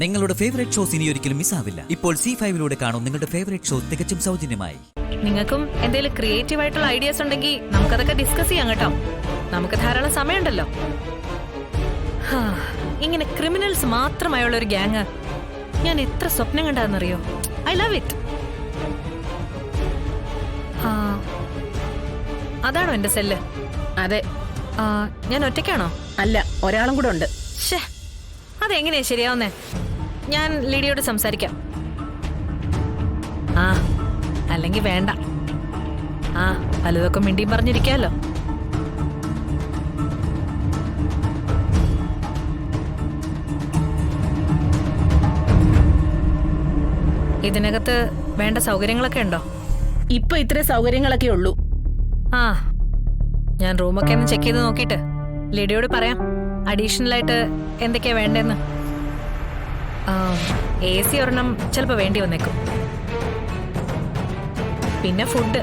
നിങ്ങളുടെ favourite shows ഇനി ഒരിക്കലും മിസ്സാവില്ല. ഇപ്പോൾ C5 കാണും നിങ്ങളുടെ ഫേവറേറ്റ് ഷോ തികച്ചും സൗജന്യമായി. നിങ്ങൾക്കും എന്തെങ്കിലും ക്രിയേറ്റീവ് ആയിട്ടുള്ള ഐഡിയാസ് ഉണ്ടെങ്കിൽ നമുക്കതൊക്കെ ഡിസ്കസ് ചെയ്യാം കേട്ടോ. നമുക്ക് ധാരാളം സമയമുണ്ടല്ലോ. ഇങ്ങനെ ക്രിമിനൽസ് മാത്രമായുള്ള ഒരു ഗ്യാങ് ഞാൻ എത്ര സ്വപ്നം കണ്ടാന്നറിയോ. I love it. അതാണോ എന്റെ സെല്ല്? അതെ. ഞാൻ ഒറ്റയ്ക്കാണോ? അല്ല, ഒരാളും കൂടെ ഉണ്ട്. ഷേ, അതെങ്ങനെയാ ശരിയാവുന്നേ? ഞാൻ ലിഡിയോട് സംസാരിക്കാം. അല്ലെങ്കിൽ വേണ്ട. പലതൊക്കെ മിണ്ടിയും പറഞ്ഞിരിക്കാലോ. ഇതിനകത്ത് വേണ്ട സൗകര്യങ്ങളൊക്കെ ഉണ്ടോ? ഇപ്പൊ ഇത്ര സൗകര്യങ്ങളൊക്കെ ഉള്ളൂ. ഞാൻ റൂമൊക്കെ ഒന്ന് ചെക്ക് ചെയ്ത് നോക്കിയിട്ട് ലിഡിയോട് പറയാം അഡീഷണൽ ആയിട്ട് എന്തൊക്കെയാ വേണ്ടെന്ന്. AC ഒരെണ്ണം ചിലപ്പോൾ വേണ്ടി വന്നേക്കും. പിന്നെ ഫുഡ്,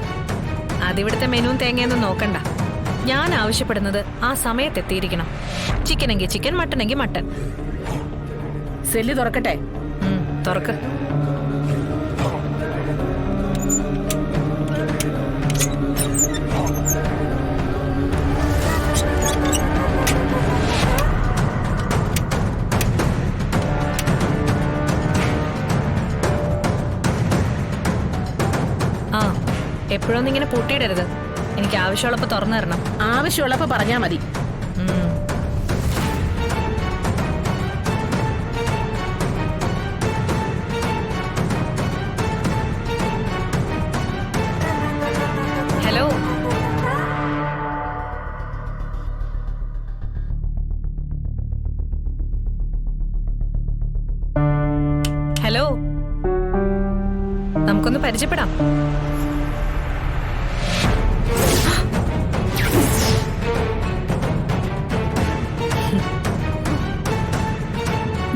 അതിവിടുത്തെ മെനുവും തേങ്ങയൊന്നും നോക്കണ്ട. ഞാൻ ആവശ്യപ്പെടുന്നത് ആ സമയത്തെത്തിയിരിക്കണം. ചിക്കൻ എങ്കിൽ ചിക്കൻ, മട്ടൻ എങ്കിൽ മട്ടൻ. സെല്ല് തുറക്കട്ടെ? തുറക്ക്. എപ്പോഴൊന്നും ഇങ്ങനെ പൂട്ടിയിടരുത്. എനിക്ക് ആവശ്യമുള്ളപ്പോ തുറന്നു തരണം. ആവശ്യമുള്ളപ്പോ പറഞ്ഞാ മതി. ഹലോ, ഹലോ, നമുക്കൊന്ന് പരിചയപ്പെടാം.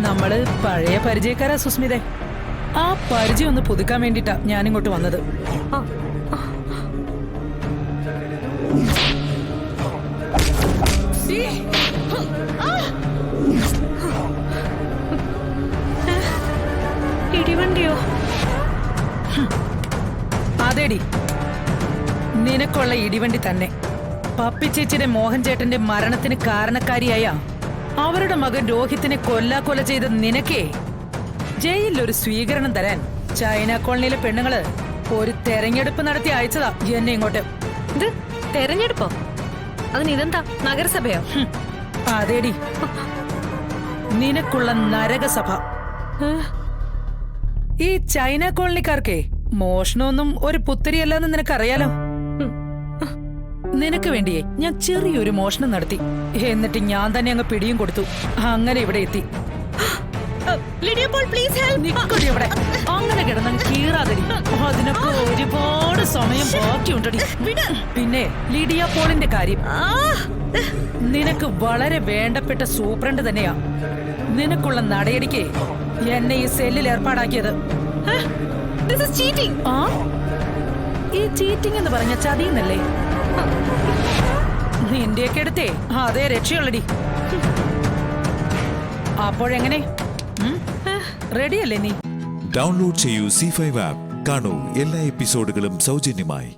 നമ്മള് പഴയ പരിചയക്കാരാ സുസ്മിതേ. ആ പരിചയം ഒന്ന് പുതുക്കാൻ വേണ്ടിട്ടാ ഞാനിങ്ങോട്ട് വന്നത്. ഇടിവണ്ടിയോ? അതേടി, നിനക്കുള്ള ഇടിവണ്ടി തന്നെ. പപ്പി ചേച്ചിയുടെ മോഹൻ ചേട്ടന്റെ മരണത്തിന് കാരണക്കാരിയായ അവരുടെ മകൻ രോഹിത്തിനെ കൊല്ലാക്കൊല ചെയ്ത നിനക്കേ ജയിലിലൊരു സ്വീകരണം തരാൻ ചൈന കോളനിയിലെ പെണ്ണുങ്ങള് ഒരു തെരഞ്ഞെടുപ്പ് നടത്തി അയച്ചതാ എന്നെ ഇങ്ങോട്ട്. ഇത് തെരഞ്ഞെടുപ്പോ? അതിനിതെന്താ, നഗരസഭയോ? അതേടി, നിനക്കുള്ള നരകസഭ. ഈ ചൈന കോളനിക്കാർക്കേ മോഷണമൊന്നും ഒരു പുത്തരിയല്ലെന്ന് നിനക്കറിയാലോ. നിനക്ക് വേണ്ടിയേ ഞാൻ ചെറിയൊരു മോഷണം നടത്തി. എന്നിട്ട് ഞാൻ തന്നെ അങ്ങ് പിടിയും കൊടുത്തു. അങ്ങനെ ഇവിടെ എത്തി. ഇവിടെ അങ്ങനെ കിടന്ന കീറാതടി. അതിനൊക്കെ ഒരുപാട് സമയം ബാക്കിയുണ്ടടി. പിന്നെ ലിഡിയ പോളിന്റെ കാര്യം നിനക്ക് വളരെ വേണ്ടപ്പെട്ട സൂപ്രണ്ട് തന്നെയാ. നിനക്കുള്ള നടയടിക്ക് എന്നെ ഈ സെല്ലിൽ ഏർപ്പാടാക്കിയത്. ഈ ചീറ്റിംഗ് എന്ന് പറഞ്ഞ ചതിയെന്നല്ലേ? നിന്റെയൊക്കെ എടുത്തേ അതേ രക്ഷയുള്ളടി. അപ്പോഴെങ്ങനെ, റെഡിയല്ലേ നീ? ഡൗൺലോഡ് ചെയ്യൂ C5 ആപ്പ്. കാണൂ എല്ലാ എപ്പിസോഡുകളും സൗജന്യമായി.